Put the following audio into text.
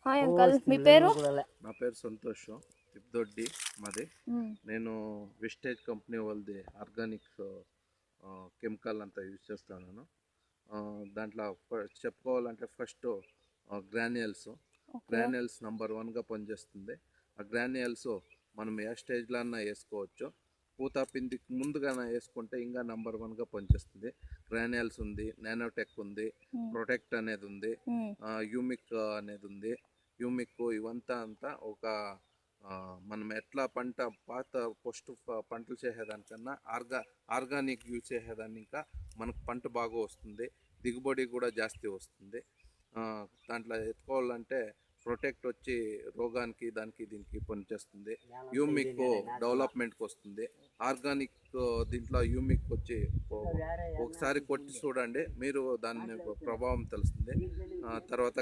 Hi uncle, మీ పేరు? నా పేరు సంతోష్, తిప్దొడ్డి మాది. నేను విస్టేజ్ కంపెనీ వాళ్ళది ఆర్గానిక్స్ కెమికల్ అంతా యూజ్ చేస్తున్నాను. దాంట్లో చెప్పుకోవాలంటే ఫస్ట్ గ్రాన్యుల్స్ నంబర్ 1గా పనిచేస్తుంది. ఆ గ్రాన్యుల్స్ మనం ఏ స్టేజ్లో అన్నా వేసుకోవచ్చు. పూత పిందికి ముందుగానే వేసుకుంటే ఇంకా నంబర్ 1గా పనిచేస్తుంది. గ్రాన్యుల్స్ ఉంది, నానోటెక్ ఉంది, ప్రొటెక్ట్ అనేది ఉంది, యూమిక్ అనేది ఉంది. యూమిక్ ఇవంతా ఒక మనం ఎట్లా పాత పోస్ట్ పంటలు చేసేదానికన్నా ఆర్గానిక్ యూజ్ చేసేదాన్ని ఇంకా మనకు పంట బాగా వస్తుంది, దిగుబడి కూడా జాస్తి వస్తుంది. దాంట్లో ఎత్తుకోవాలంటే ప్రొటెక్ట్ వచ్చి రోగానికి దానికి దీనికి పనిచేస్తుంది. యూమిక్ డెవలప్మెంట్కి వస్తుంది. ఆర్గానిక్ దీంట్లో యూమిక్ వచ్చి ఒకసారి కొట్టి చూడండి, మీరు దాని ప్రభావం తెలుస్తుంది. తర్వాత